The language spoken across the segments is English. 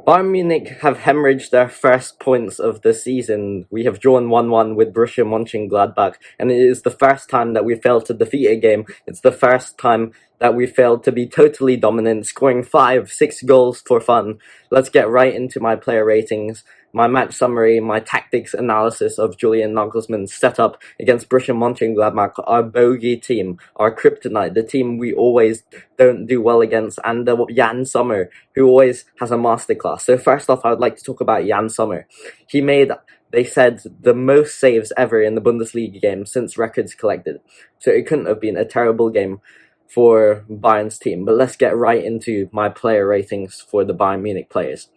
Bayern Munich have hemorrhaged their first points of the season. We have drawn 1-1 with Borrusia Monchengladbach, and it is the first time that we failed to defeat a game. It's the first time that we failed to be totally dominant, scoring 5-6 goals for fun. Let's get right into my player ratings, my match summary, my tactics analysis of Julian Nagelsmann's setup against Borussia Monchengladbach, our bogey team, our kryptonite, the team we always don't do well against, and Yann Sommer, who always has a masterclass. So first off, I would like to talk about Yann Sommer. He made, they said, the most saves ever in the Bundesliga game since records collected. So it couldn't have been a terrible game for Bayern's team. But let's get right into my player ratings for the Bayern Munich players.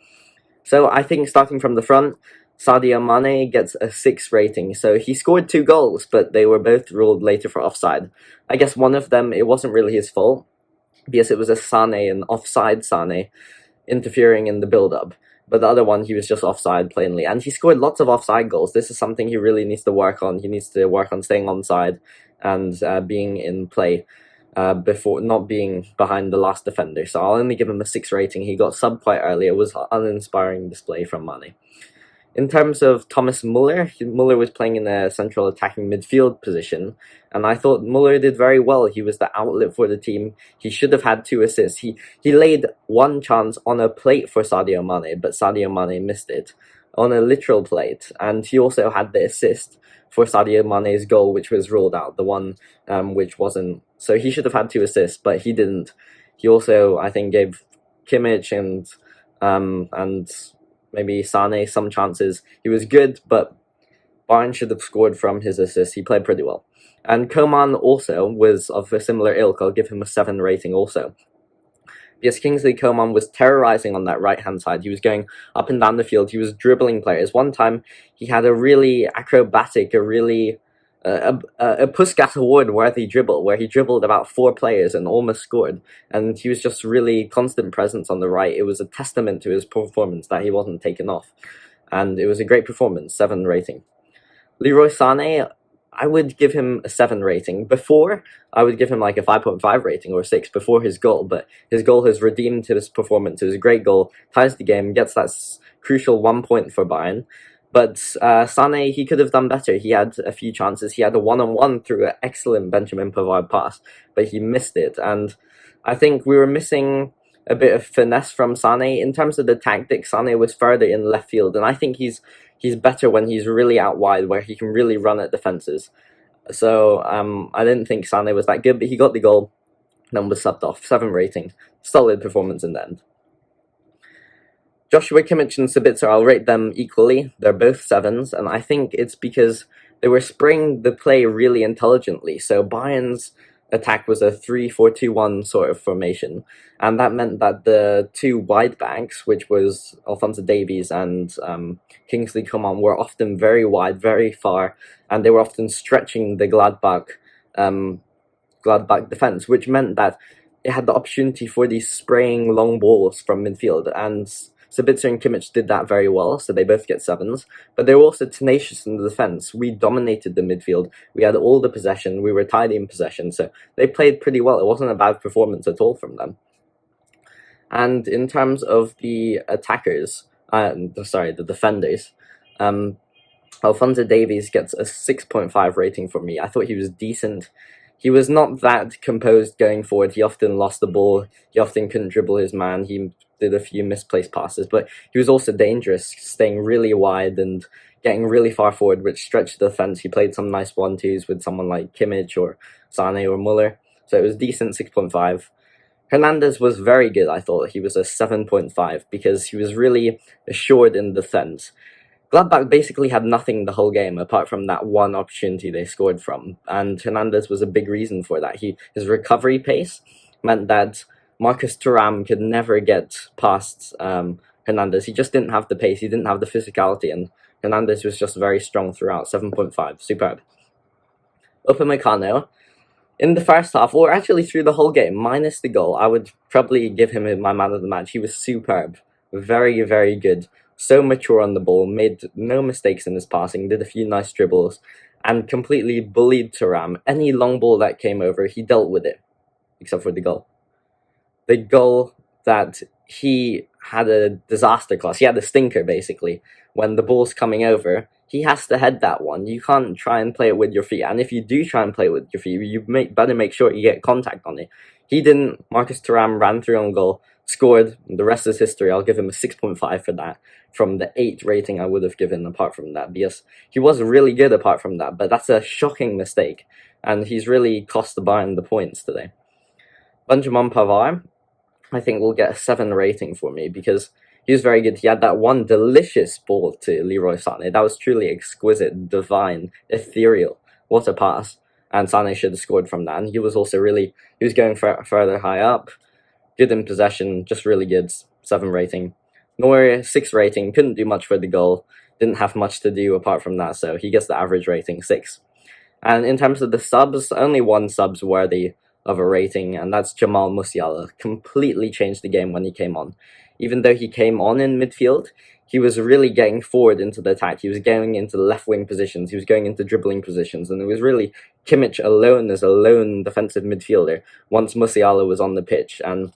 So I think starting from the front, Sadio Mane gets a 6 rating. So he scored 2 goals, but they were both ruled later for offside. I guess one of them, it wasn't really his fault, because it was a Sane, an offside Sane, interfering in the build-up. But the other one, he was just offside plainly. And he scored lots of offside goals. This is something he really needs to work on. He needs to work on staying onside and being in play before not being behind the last defender. So I'll only give him a 6 rating. He got subbed quite early. It was an uninspiring display from Mane. In terms of Thomas Muller, Muller was playing in a central attacking midfield position, and I thought Muller did very well. He was the outlet for the team. He should have had 2 assists. He laid one chance on a plate for Sadio Mane, but Sadio Mane missed it on a literal plate, and he also had the assist for Sadio Mane's goal, which was ruled out, the one which wasn't. So he should have had 2 assists, but he didn't. He also, I think, gave Kimmich and maybe Sane some chances. He was good, but Bayern should have scored from his assist. He played pretty well. And Coman also was of a similar ilk. I'll give him a 7 rating also. Because Kingsley Coman was terrorizing on that right-hand side. He was going up and down the field. He was dribbling players. One time, he had a really acrobatic, a Puskas Award-worthy dribble, where he dribbled about 4 players and almost scored. And he was just really constant presence on the right. It was a testament to his performance that he wasn't taken off. And it was a great performance, 7 rating. Leroy Sane, I would give him a 7 rating. Before, I would give him like a 5.5 rating or 6 before his goal, but his goal has redeemed his performance. It was a great goal, ties the game, gets that crucial 1 point for Bayern. But Sane, he could have done better. He had a few chances. He had a one-on-one through an excellent Benjamin Pavard pass, but he missed it. And I think we were missing a bit of finesse from Sane. In terms of the tactics, Sane was further in left field, and I think he's better when he's really out wide, where he can really run at defenses. So I didn't think Sane was that good, but he got the goal, then was subbed off. 7 rating. Solid performance in the end. Joshua Kimmich and Sabitzer, I'll rate them equally. They're both 7s, and I think it's because they were spraying the play really intelligently. So Bayern's attack was a 3-4-2-1 sort of formation, and that meant that the 2 wide backs, which was Alfonzo Davies and Kingsley Coman, were often very wide, very far, and they were often stretching the Gladbach defense, which meant that it had the opportunity for these spraying long balls from midfield, and Sabitzer and Kimmich did that very well, so they both get 7s. But they were also tenacious in the defense. We dominated the midfield. We had all the possession. We were tidy in possession, so they played pretty well. It wasn't a bad performance at all from them. And in terms of the attackers, the defenders, Alfonzo Davies gets a 6.5 rating from me. I thought he was decent. He was not that composed going forward. He often lost the ball. He often couldn't dribble his man. He did a few misplaced passes, but he was also dangerous, staying really wide and getting really far forward, which stretched the defense. He played some nice 1-2s with someone like Kimmich or Sane or Muller, so it was decent, 6.5. Hernandez was very good, I thought. He was a 7.5 because he was really assured in defense. Gladbach basically had nothing the whole game apart from that one opportunity they scored from, and Hernandez was a big reason for that. His recovery pace meant that Marcus Thuram could never get past Hernandez. He just didn't have the pace, he didn't have the physicality, and Hernandez was just very strong throughout. 7.5, superb. Upamecano, in the first half, or actually through the whole game, minus the goal, I would probably give him my man of the match. He was superb, very, very good. So mature on the ball, made no mistakes in his passing, did a few nice dribbles, and completely bullied Thuram. Any long ball that came over, he dealt with it, except for the goal. The goal that he had a disaster class. He had a stinker, basically. When the ball's coming over, he has to head that one. You can't try and play it with your feet. And if you do try and play it with your feet, you better make sure you get contact on it. He didn't. Marcus Thuram ran through on goal, scored. The rest is history. I'll give him a 6.5 for that, from the 8 rating I would have given apart from that, because he was really good apart from that, but that's a shocking mistake, and he's really cost the Bayern the points today. Benjamin Pavard, I think, will get a 7 rating for me, because he was very good. He had that one delicious ball to Leroy Sane. That was truly exquisite, divine, ethereal. What a pass. And Sane should have scored from that. And he was also he was going further high up. Good in possession, just really good. 7 rating. Neuer, 6 rating. Couldn't do much for the goal. Didn't have much to do apart from that, so he gets the average rating, 6. And in terms of the subs, only one sub's worthy of a rating, and that's Jamal Musiala. Completely changed the game when he came on. Even though he came on in midfield, he was really getting forward into the attack. He was going into left wing positions. He was going into dribbling positions, and it was really Kimmich alone as a lone defensive midfielder once Musiala was on the pitch. And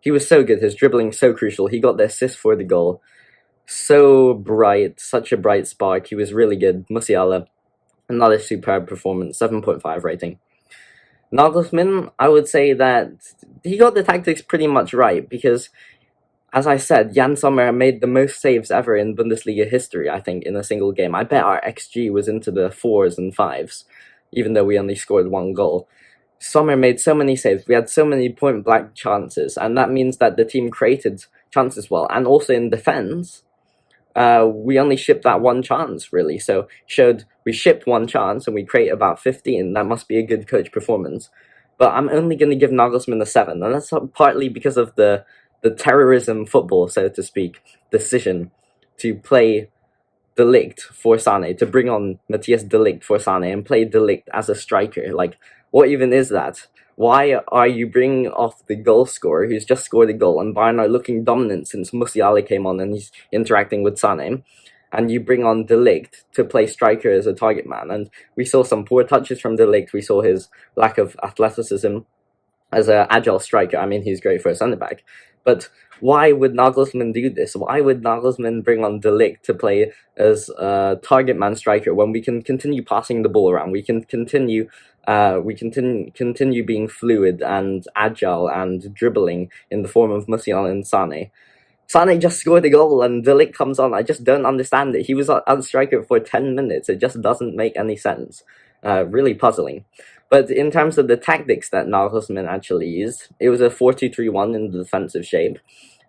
he was so good. His dribbling so crucial. He got the assist for the goal. So bright, such a bright spark. He was really good. Musiala, another superb performance. 7.5 rating. Nagelsmann, I would say that he got the tactics pretty much right, because, as I said, Yann Sommer made the most saves ever in Bundesliga history, I think, in a single game. I bet our XG was into the 4s and 5s, even though we only scored 1 goal. Sommer made so many saves. We had so many point-blank chances, and that means that the team created chances well. And also in defense, we only shipped that 1 chance, really. So we shipped 1 chance and we create about 15. That must be a good coach performance. But I'm only going to give Nagelsmann a 7, and that's partly because of the terrorism football, so to speak, decision to play De Ligt for Sane, to bring on Matthias De Ligt for Sane and play De Ligt as a striker. Like, what even is that? Why are you bringing off the goal scorer who's just scored a goal, and Bayern are looking dominant since Musiala came on and he's interacting with Sane, and you bring on De Ligt to play striker as a target man? And we saw some poor touches from De Ligt. We saw his lack of athleticism as an agile striker. I mean, he's great for a centre-back. But why would Nagelsmann do this? Why would Nagelsmann bring on De Ligt to play as a target man striker when we can continue passing the ball around? We can continue being fluid and agile and dribbling in the form of Musiala and Sane. Sane just scored a goal and De Ligt comes on. I just don't understand it. He was on striker for 10 minutes. It just doesn't make any sense. Really puzzling. But in terms of the tactics that Nagelsmann actually used, it was a 4-2-3-1 in the defensive shape.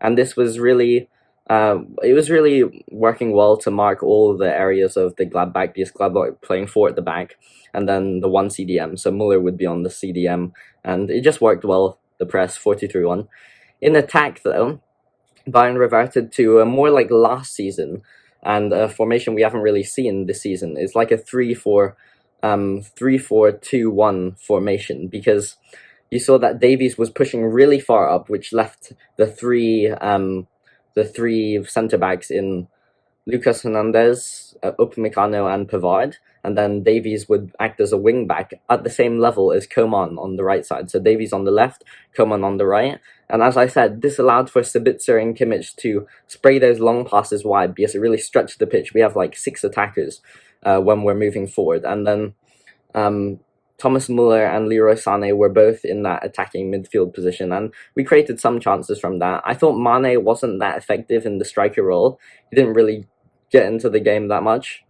And this was really, it was really working well to mark all the areas of the Gladbach, because Gladbach playing 4 at the back, and then the 1 CDM. So Muller would be on the CDM, and it just worked well, the press, 4-2-3-1. In attack, though, Bayern reverted to a more like last season, and a formation we haven't really seen this season. It's like a 3-4-2-1 formation, because you saw that Davies was pushing really far up, which left the three centre backs in Lucas Hernandez, Upamecano, and Pavard, and then Davies would act as a wing back at the same level as Coman on the right side. So Davies on the left, Coman on the right. And as I said, this allowed for Sabitzer and Kimmich to spray those long passes wide, because it really stretched the pitch. We have like 6 attackers when we're moving forward. And then Thomas Muller and Leroy Sane were both in that attacking midfield position, and we created some chances from that. I thought Mane wasn't that effective in the striker role. He didn't really get into the game that much.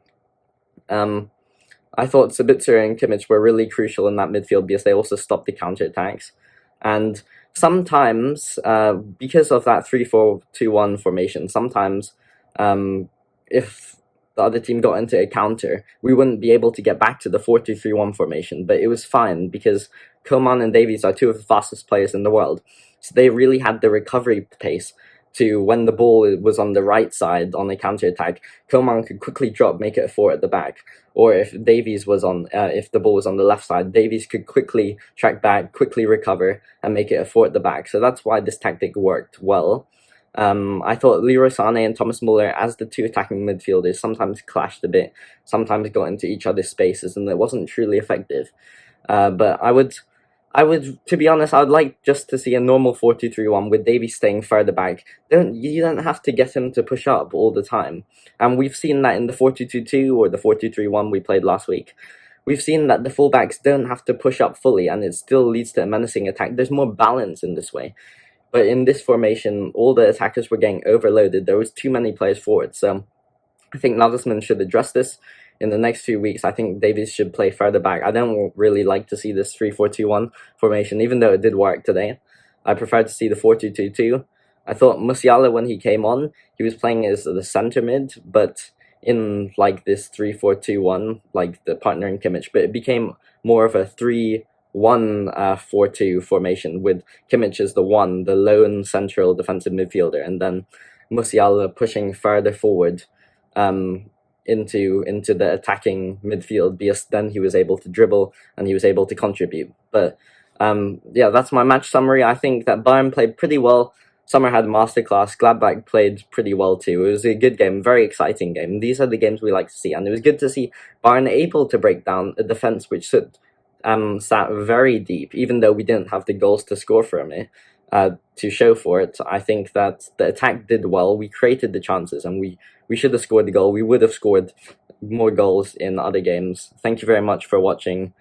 I thought Sabitzer and Kimmich were really crucial in that midfield, because they also stopped the counter-attacks. And sometimes, because of that 3-4-2-1 formation, sometimes if the other team got into a counter, we wouldn't be able to get back to the 4-2-3-1 formation. But it was fine, because Coman and Davies are 2 of the fastest players in the world. So they really had the recovery pace to, when the ball was on the right side on a counter-attack, Coman could quickly drop, make it a 4 at the back. Or if Davies was if the ball was on the left side, Davies could quickly track back, quickly recover, and make it a 4 at the back. So that's why this tactic worked well. I thought Leroy Sane and Thomas Muller, as the 2 attacking midfielders, sometimes clashed a bit, sometimes got into each other's spaces, and it wasn't truly effective. But I To be honest, I would like just to see a normal 4-2-3-1 with Davies staying further back. You don't have to get him to push up all the time. And we've seen that in the 4-2-2-2 or the 4-2-3-1 we played last week. We've seen that the fullbacks don't have to push up fully, and it still leads to a menacing attack. There's more balance in this way. But in this formation, all the attackers were getting overloaded. There was too many players forward. So I think Nagelsmann should address this in the next few weeks. I think Davies should play further back. I don't really like to see this 3-4-2-1 formation, even though it did work today. I prefer to see the 4-2-2-2. I thought Musiala, when he came on, he was playing as the centre mid, but in like this 3-4-2-1, like the partnering Kimmich, but it became more of a 3-1-4-2 formation with Kimmich as the lone central defensive midfielder, and then Musiala pushing further forward into the attacking midfield, because then he was able to dribble and he was able to contribute. But yeah, that's my match summary. I think that Bayern played pretty well. Sommer had masterclass. Gladbach played pretty well too. It was a good game, very exciting game. These are the games we like to see, and it was good to see Bayern able to break down a defense which sat very deep, even though we didn't have the goals to score from it. To show for it, I think that the attack did well. We created the chances, and we should have scored the goal. We would have scored more goals in other games. Thank you very much for watching.